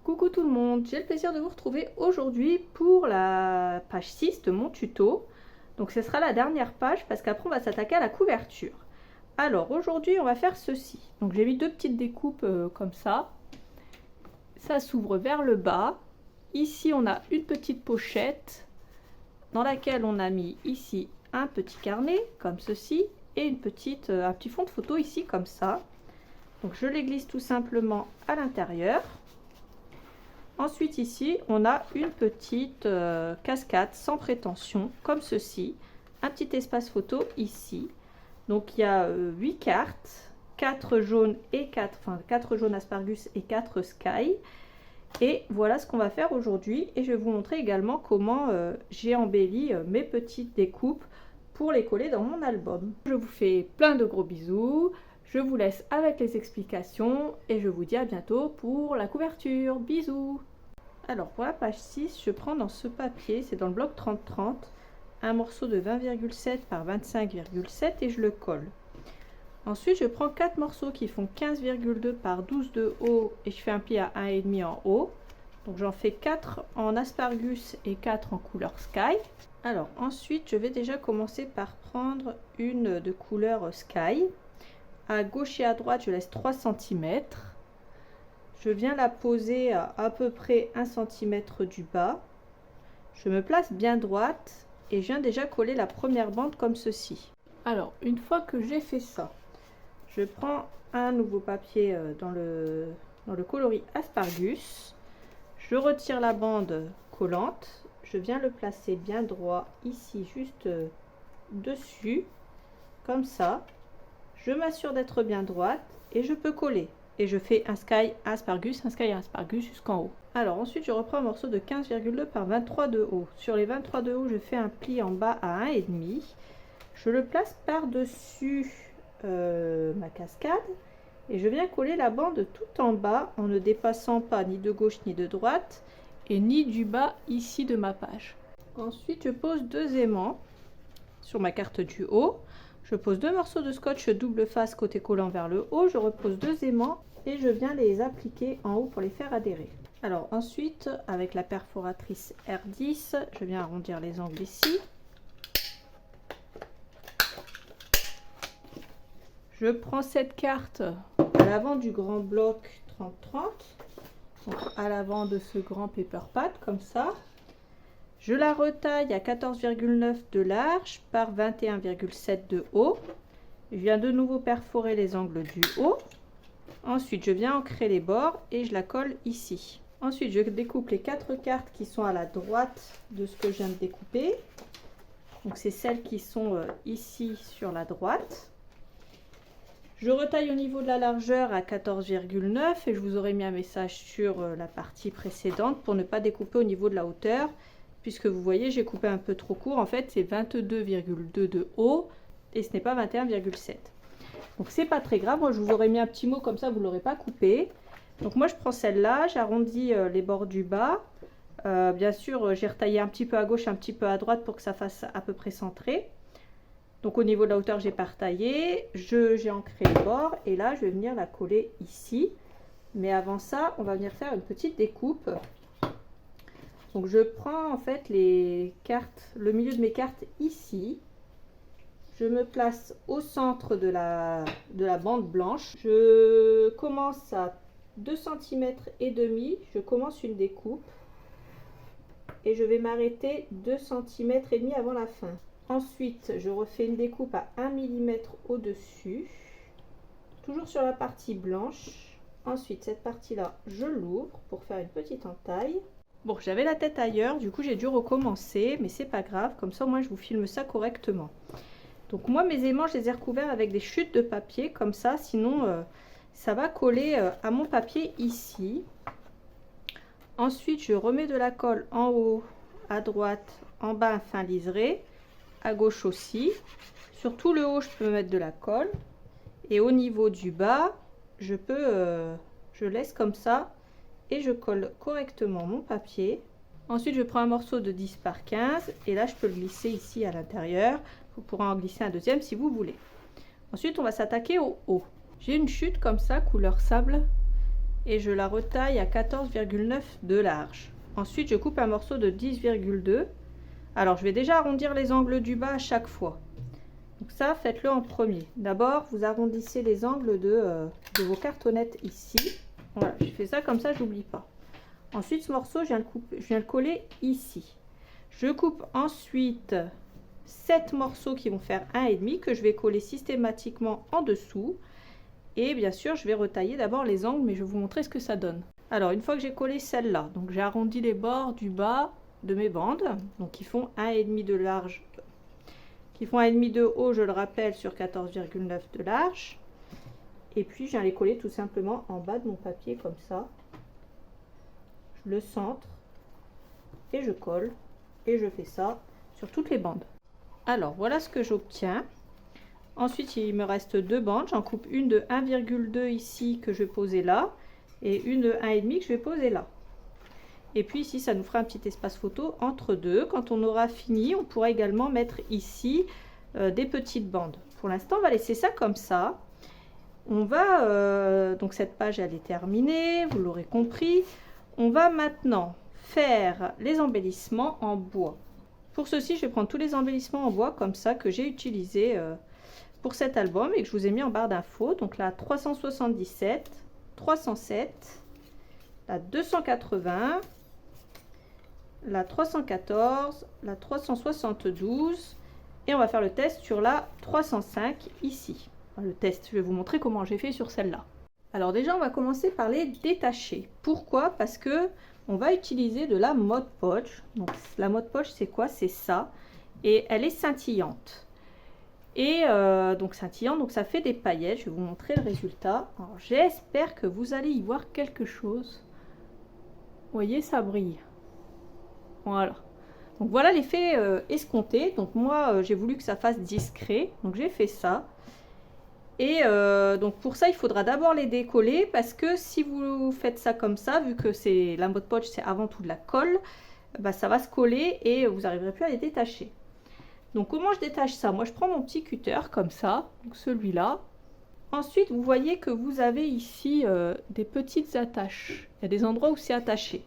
Coucou tout le monde, j'ai le plaisir de vous retrouver aujourd'hui pour la page 6 de mon tuto. Donc ce sera la dernière page parce qu'après on va s'attaquer à la couverture. Alors aujourd'hui on va faire ceci. Donc j'ai mis deux petites découpes comme ça. Ça s'ouvre vers le bas. Ici on a une petite pochette dans laquelle on a mis ici un petit carnet comme ceci et un petit fond de photo ici comme ça. Donc je les glisse tout simplement à l'intérieur. Ensuite ici on a une petite cascade sans prétention comme ceci, un petit espace photo ici. Donc il y a 8 cartes, 4 jaunes et 4 jaunes aspargus et 4 sky. Et voilà ce qu'on va faire aujourd'hui et je vais vous montrer également comment j'ai embelli mes petites découpes pour les coller dans mon album. Je vous fais plein de gros bisous. Je vous laisse avec les explications et je vous dis à bientôt pour la couverture. Bisous! Alors pour la page 6, je prends dans ce papier, c'est dans le bloc 30-30, un morceau de 20,7 par 25,7 et je le colle. Ensuite, je prends 4 morceaux qui font 15,2 par 12 de haut et je fais un pli à 1,5 en haut. Donc j'en fais 4 en aspargus et 4 en couleur sky. Alors ensuite, je vais déjà commencer par prendre une de couleur sky. À gauche et à droite, je laisse 3 cm. Je viens la poser à peu près 1 cm du bas. Je me place bien droite et je viens déjà coller la première bande comme ceci. Alors, une fois que j'ai fait ça, je prends un nouveau papier dans le coloris aspargus. Je retire la bande collante. Je viens le placer bien droit ici, juste dessus, comme ça. Je m'assure d'être bien droite et je peux coller. Et je fais un sky, un aspargus, un sky, un aspargus jusqu'en haut. Alors ensuite, je reprends un morceau de 15,2 par 23 de haut. Sur les 23 de haut, je fais un pli en bas à 1,5. Je le place par-dessus ma cascade. Et je viens coller la bande tout en bas en ne dépassant pas ni de gauche ni de droite. Et ni du bas ici de ma page. Ensuite, je pose 2 aimants sur ma carte du haut. Je pose 2 morceaux de scotch double face côté collant vers le haut. Je repose 2 aimants et je viens les appliquer en haut pour les faire adhérer. Alors ensuite, avec la perforatrice R10, je viens arrondir les angles ici. Je prends cette carte à l'avant du grand bloc 30-30, donc à l'avant de ce grand paper pad comme ça. Je la retaille à 14,9 de large par 21,7 de haut. Je viens de nouveau perforer les angles du haut. Ensuite, je viens ancrer les bords et je la colle ici. Ensuite, je découpe les 4 cartes qui sont à la droite de ce que je viens de découper. Donc, c'est celles qui sont ici sur la droite. Je retaille au niveau de la largeur à 14,9 et je vous aurais mis un message sur la partie précédente pour ne pas découper au niveau de la hauteur. Puisque vous voyez, j'ai coupé un peu trop court. En fait, c'est 22,2 de haut et ce n'est pas 21,7. Donc, c'est pas très grave. Moi, je vous aurais mis un petit mot comme ça, vous ne l'aurez pas coupé. Donc, moi, je prends celle-là. J'arrondis les bords du bas. Bien sûr, j'ai retaillé un petit peu à gauche, un petit peu à droite pour que ça fasse à peu près centré. Donc, au niveau de la hauteur, j'ai pas retaillé. J'ai ancré les bords et là, je vais venir la coller ici. Mais avant ça, on va venir faire une petite découpe. Donc je prends en fait les cartes, le milieu de mes cartes ici. Je me place au centre de la bande blanche. Je commence à 2 cm et demi. Je commence une découpe. Et je vais m'arrêter 2 cm et demi avant la fin. Ensuite, je refais une découpe à 1 mm au-dessus. Toujours sur la partie blanche. Ensuite, cette partie-là, je l'ouvre pour faire une petite entaille. Bon, j'avais la tête ailleurs, du coup j'ai dû recommencer, mais c'est pas grave, comme ça moi je vous filme ça correctement. Donc moi mes aimants, je les ai recouverts avec des chutes de papier, comme ça, sinon ça va coller à mon papier ici. Ensuite, je remets de la colle en haut, à droite, en bas un fin liseré, à gauche aussi. Sur tout le haut, je peux mettre de la colle. Et au niveau du bas, je laisse comme ça. Et je colle correctement mon papier. Ensuite, je prends un morceau de 10 par 15 et là, je peux le glisser ici à l'intérieur. Vous pourrez en glisser un deuxième si vous voulez. Ensuite, on va s'attaquer au haut. J'ai une chute comme ça, couleur sable. et je la retaille à 14,9 de large. Ensuite, je coupe un morceau de 10,2. Alors, je vais déjà arrondir les angles du bas à chaque fois. Donc ça, faites-le en premier. D'abord, vous arrondissez les angles de vos cartonnettes ici. Voilà, je fais ça comme ça, j'oublie pas. Ensuite, ce morceau, je viens le coller ici. Je coupe ensuite 7 morceaux qui vont faire 1,5 que je vais coller systématiquement en dessous. Et bien sûr, je vais retailler d'abord les angles, mais je vais vous montrer ce que ça donne. Alors, une fois que j'ai collé celle-là, donc j'ai arrondi les bords du bas de mes bandes, donc qui font 1,5 de large, qui font 1,5 de haut, je le rappelle, sur 14,9 de large. Et puis, je viens les coller tout simplement en bas de mon papier, comme ça. Je le centre et je colle. Et je fais ça sur toutes les bandes. Alors, voilà ce que j'obtiens. Ensuite, il me reste 2 bandes. J'en coupe une de 1,2 ici que je vais poser là. Et une de 1,5 que je vais poser là. Et puis ici, ça nous fera un petit espace photo entre deux. Quand on aura fini, on pourra également mettre ici des petites bandes. Pour l'instant, on va laisser ça comme ça. On va, donc cette page, elle est terminée, vous l'aurez compris. On va maintenant faire les embellissements en bois. Pour ceci, je vais prendre tous les embellissements en bois comme ça que j'ai utilisés pour cet album et que je vous ai mis en barre d'infos. Donc la 377, 307, la 280, la 314, la 372 et on va faire le test sur la 305 ici. Le test, je vais vous montrer comment j'ai fait sur celle-là. Alors déjà, on va commencer par les détacher. Pourquoi? Parce que on va utiliser de la Mod Podge. Donc la Mod Podge, c'est quoi? C'est ça. Et elle est scintillante. Et donc scintillante, donc ça fait des paillettes. Je vais vous montrer le résultat. J'espère que vous allez y voir quelque chose. Vous voyez, ça brille. Voilà. Donc voilà l'effet escompté. Donc moi, j'ai voulu que ça fasse discret. Donc j'ai fait ça. Et donc pour ça, il faudra d'abord les décoller parce que si vous faites ça comme ça, vu que c'est la Mod Podge, c'est avant tout de la colle, bah, ça va se coller et vous n'arriverez plus à les détacher. Donc comment je détache ça? Moi, je prends mon petit cutter comme ça, donc celui-là. Ensuite, vous voyez que vous avez ici des petites attaches. Il y a des endroits où c'est attaché.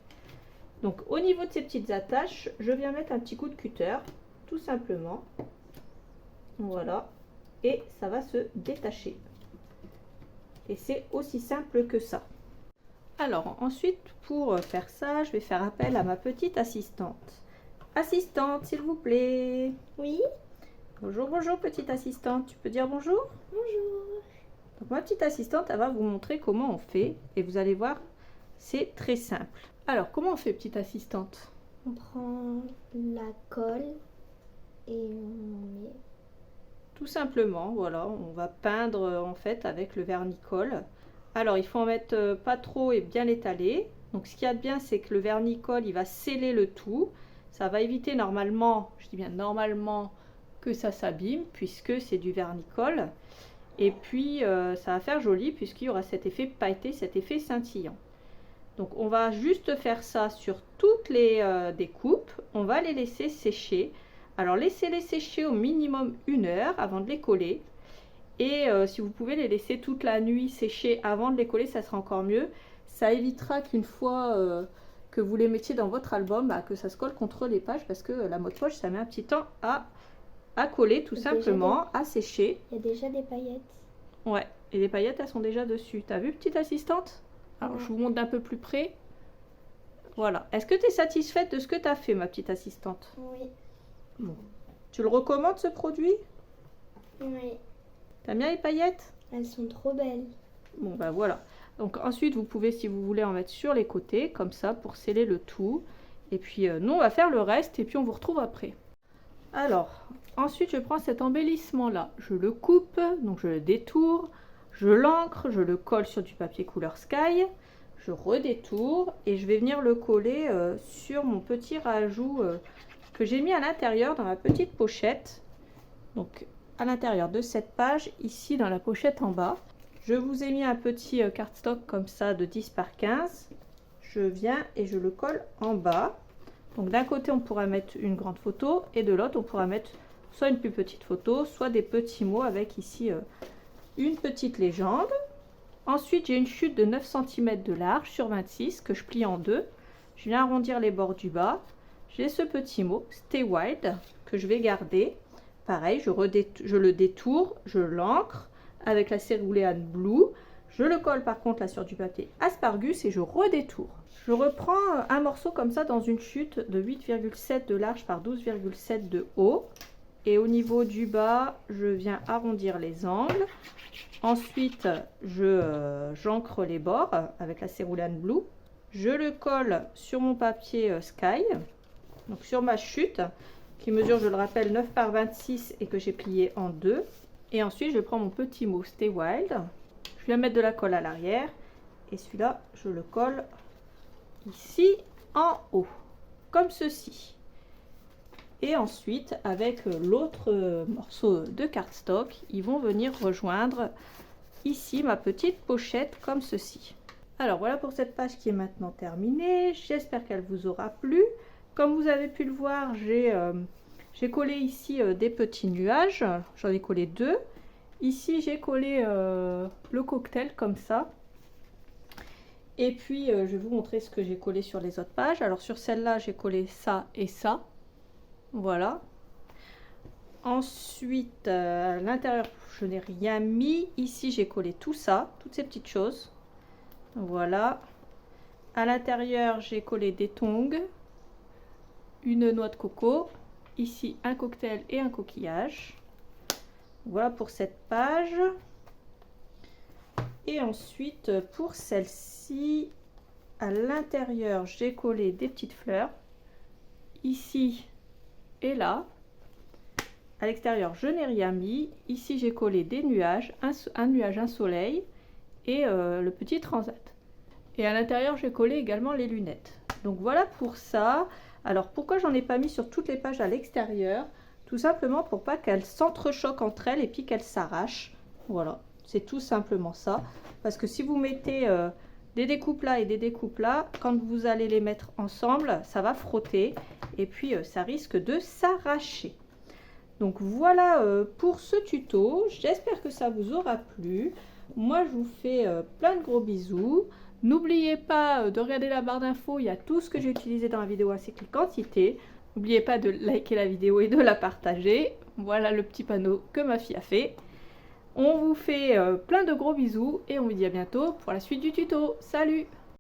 Donc au niveau de ces petites attaches, je viens mettre un petit coup de cutter, tout simplement. Voilà. Et ça va se détacher. Et c'est aussi simple que ça. Alors ensuite, pour faire ça, je vais faire appel à ma petite assistante. Assistante, s'il vous plaît. Oui. Bonjour, bonjour petite assistante. Tu peux dire bonjour? Bonjour. Donc ma petite assistante, elle va vous montrer comment on fait. Et vous allez voir, c'est très simple. Alors, comment on fait, petite assistante? On prend la colle et on met... Tout simplement, voilà, on va peindre en fait avec le vernis-colle. Alors, il faut en mettre pas trop et bien l'étaler. Donc, ce qu'il y a de bien, c'est que le vernis-colle, il va sceller le tout. Ça va éviter normalement, je dis bien normalement, que ça s'abîme puisque c'est du vernis-colle. Et puis, ça va faire joli puisqu'il y aura cet effet pailleté, cet effet scintillant. Donc, on va juste faire ça sur toutes les découpes. On va les laisser sécher. Alors, laissez-les sécher au minimum 1 heure avant de les coller. Et si vous pouvez les laisser toute la nuit sécher avant de les coller, ça sera encore mieux. Ça évitera qu'une fois que vous les mettiez dans votre album, bah, que ça se colle contre les pages parce que la Mod Podge, ça met un petit temps à coller tout simplement, à sécher. Il y a déjà des paillettes. Ouais, et les paillettes, elles sont déjà dessus. T'as vu, petite assistante? Alors, je vous montre d'un peu plus près. Voilà. Est-ce que tu es satisfaite de ce que tu as fait, ma petite assistante? Oui. Bon. Tu le recommandes, ce produit? Oui. T'aimes bien les paillettes? Elles sont trop belles. Bon, bah voilà. Donc ensuite, vous pouvez, si vous voulez, en mettre sur les côtés, comme ça, pour sceller le tout. Et puis, nous, on va faire le reste, et puis on vous retrouve après. Alors, ensuite, je prends cet embellissement-là. Je le coupe, donc je le détourne. Je l'encre, je le colle sur du papier couleur Sky. Je redétourne, et je vais venir le coller sur mon petit rajout que j'ai mis à l'intérieur dans ma petite pochette. Donc, à l'intérieur de cette page, ici dans la pochette en bas. Je vous ai mis un petit cardstock comme ça de 10 par 15. Je viens et je le colle en bas. Donc d'un côté on pourra mettre une grande photo et de l'autre on pourra mettre soit une plus petite photo, soit des petits mots avec ici une petite légende. Ensuite, j'ai une chute de 9 cm de large sur 26 que je plie en deux. Je viens arrondir les bords du bas. J'ai ce petit mot, Stay Wild, que je vais garder. Pareil, je le détourne, je l'encre avec la céruléane Blue. Je le colle par contre là sur du papier Asparagus et je redétourne. Je reprends un morceau comme ça dans une chute de 8,7 de large par 12,7 de haut. Et au niveau du bas, je viens arrondir les angles. Ensuite, j'encre les bords avec la céruléane Blue. Je le colle sur mon papier Sky, donc sur ma chute, qui mesure, je le rappelle, 9 par 26 et que j'ai plié en deux. Et ensuite, je prends mon petit mot Stay Wild. Je viens mettre de la colle à l'arrière. Et celui-là, je le colle ici en haut, comme ceci. Et ensuite, avec l'autre morceau de cardstock, ils vont venir rejoindre ici ma petite pochette comme ceci. Alors voilà pour cette page qui est maintenant terminée. J'espère qu'elle vous aura plu. Comme vous avez pu le voir, j'ai collé ici des petits nuages. J'en ai collé deux. Ici, j'ai collé le cocktail comme ça. Et puis, je vais vous montrer ce que j'ai collé sur les autres pages. Alors sur celle-là, j'ai collé ça et ça. Voilà. Ensuite, à l'intérieur, je n'ai rien mis. Ici, j'ai collé tout ça, toutes ces petites choses. Voilà. À l'intérieur, j'ai collé des tongs, une noix de coco. Ici, un cocktail et un coquillage. Voilà pour cette page. Et ensuite, pour celle-ci, à l'intérieur, j'ai collé des petites fleurs. Ici et là. À l'extérieur, je n'ai rien mis. Ici, j'ai collé des nuages, un nuage, un soleil et le petit transat. Et à l'intérieur, j'ai collé également les lunettes. Donc voilà pour ça. Alors pourquoi j'en ai pas mis sur toutes les pages à l'extérieur? Tout simplement pour pas qu'elles s'entrechoquent entre elles et puis qu'elles s'arrachent. Voilà, c'est tout simplement ça. Parce que si vous mettez des découpes là et des découpes là, quand vous allez les mettre ensemble, ça va frotter et puis ça risque de s'arracher. Donc voilà pour ce tuto, j'espère que ça vous aura plu. Moi je vous fais plein de gros bisous. N'oubliez pas de regarder la barre d'infos, il y a tout ce que j'ai utilisé dans la vidéo ainsi que les quantités. N'oubliez pas de liker la vidéo et de la partager. Voilà le petit panneau que ma fille a fait. On vous fait plein de gros bisous et on vous dit à bientôt pour la suite du tuto. Salut!